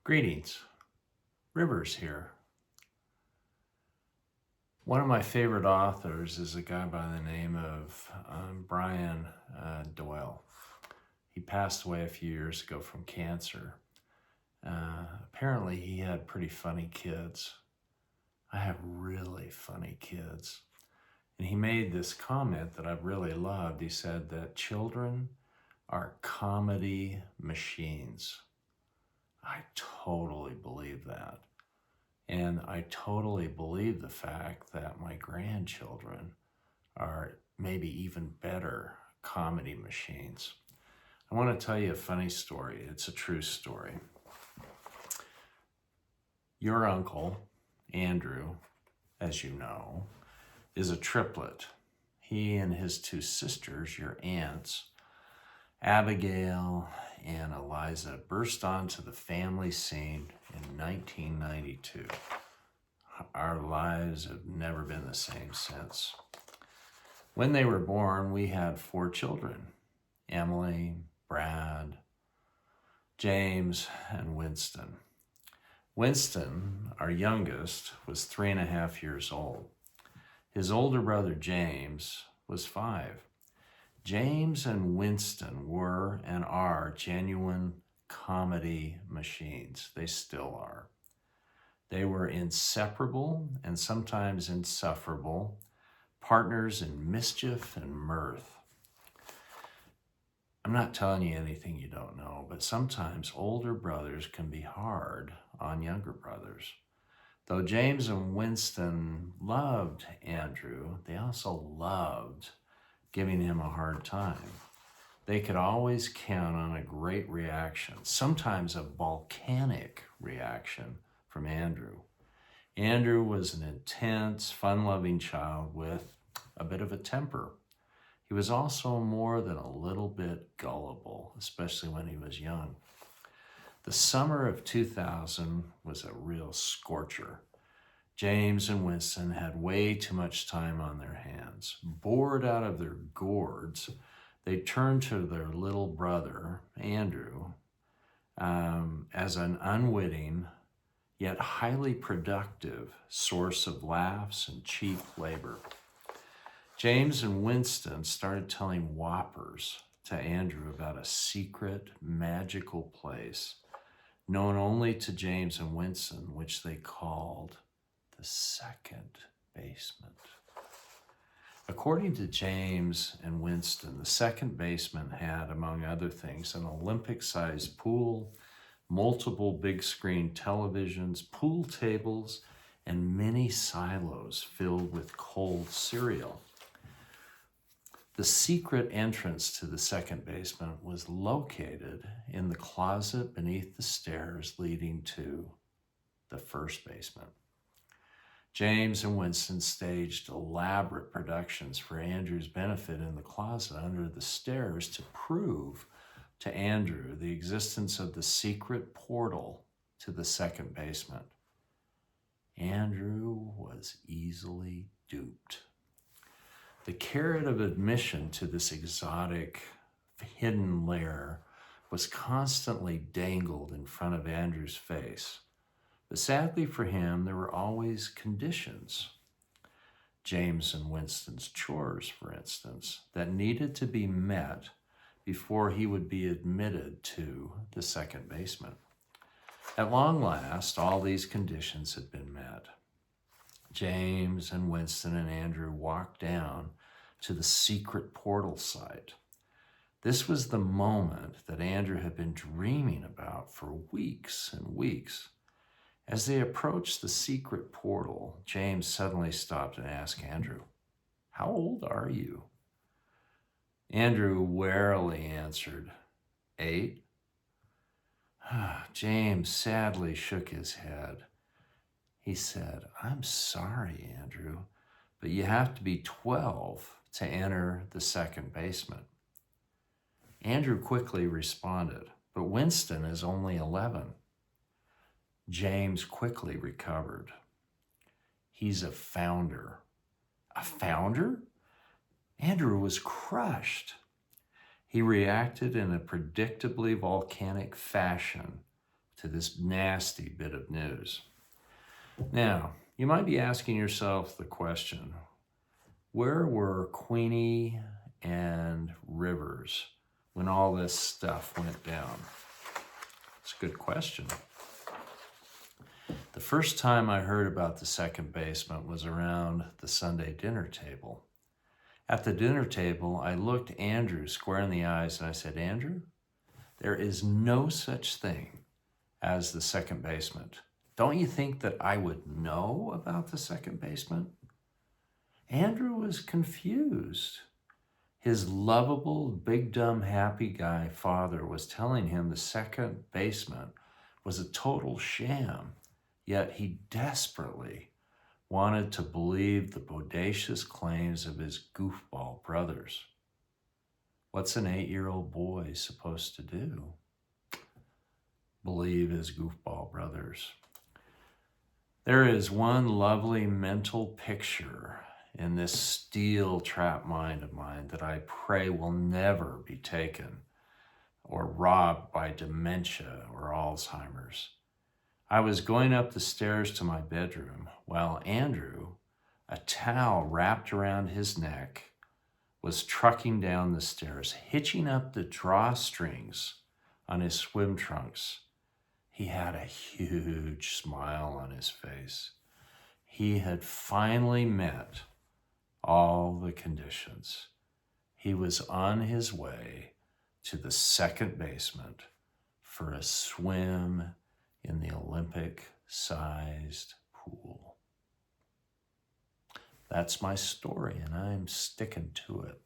Greetings, Rivers here. One of my favorite authors is a guy by the name of Brian Doyle. He passed away a few years ago from cancer. Apparently he had pretty funny kids. I have really funny kids. And he made this comment that I really loved. He said that children are comedy machines. I totally believe that. And I totally believe the fact that my grandchildren are maybe even better comedy machines. I want to tell you a funny story. It's a true story. Your uncle, Andrew, as you know, is a triplet. He and his two sisters, your aunts, Abigail and Eliza, burst onto the family scene in 1992. Our lives have never been the same since. When they were born, we had 4 children: Emily, Brad, James, and Winston. Winston, our youngest, was 3.5 years old. His older brother, James, was 5. James and Winston were and are genuine comedy machines. They still are. They were inseparable and sometimes insufferable partners in mischief and mirth. I'm not telling you anything you don't know, but sometimes older brothers can be hard on younger brothers. Though James and Winston loved Andrew, they also loved giving him a hard time. They could always count on a great reaction, sometimes a volcanic reaction from Andrew. Andrew was an intense, fun-loving child with a bit of a temper. He was also more than a little bit gullible, especially when he was young. The summer of 2000 was a real scorcher. James and Winston had way too much time on their hands. Bored out of their gourds, they turned to their little brother, Andrew, as an unwitting yet highly productive source of laughs and cheap labor. James and Winston started telling whoppers to Andrew about a secret, magical place known only to James and Winston, which they called the second basement. According to James and Winston, the second basement had, among other things, an Olympic-sized pool, multiple big-screen televisions, pool tables, and many silos filled with cold cereal. The secret entrance to the second basement was located in the closet beneath the stairs leading to the first basement. James and Winston staged elaborate productions for Andrew's benefit in the closet under the stairs to prove to Andrew the existence of the secret portal to the second basement. Andrew was easily duped. The carrot of admission to this exotic, hidden lair was constantly dangled in front of Andrew's face. But sadly for him, there were always conditions. James and Winston's chores, for instance, that needed to be met before he would be admitted to the second basement. At long last, all these conditions had been met. James and Winston and Andrew walked down to the secret portal site. This was the moment that Andrew had been dreaming about for weeks and weeks. As they approached the secret portal, James suddenly stopped and asked Andrew, "How old are you?" Andrew warily answered, 8. James sadly shook his head. He said, "I'm sorry, Andrew, but you have to be 12 to enter the second basement." Andrew quickly responded, "But Winston is only 11. James quickly recovered. "He's a founder." "A founder?" Andrew was crushed. He reacted in a predictably volcanic fashion to this nasty bit of news. Now, you might be asking yourself the question, where were Queenie and Rivers when all this stuff went down? It's a good question. The first time I heard about the second basement was around the Sunday dinner table. At the dinner table, I looked Andrew square in the eyes and I said, Andrew, there is no such thing as the second basement. Don't you think that I would know about the second basement? Andrew was confused. His lovable, big, dumb, happy guy father was telling him the second basement was a total sham, yet he desperately wanted to believe the bodacious claims of his goofball brothers. What's an 8-year-old boy supposed to do? Believe his goofball brothers. There is one lovely mental picture in this steel trap mind of mine that I pray will never be taken or robbed by dementia or Alzheimer's. I was going up the stairs to my bedroom while Andrew, a towel wrapped around his neck, was trucking down the stairs, hitching up the drawstrings on his swim trunks. He had a huge smile on his face. He had finally met all the conditions. He was on his way to the second basement for a swim in the Olympic-sized pool. That's my story, and I'm sticking to it.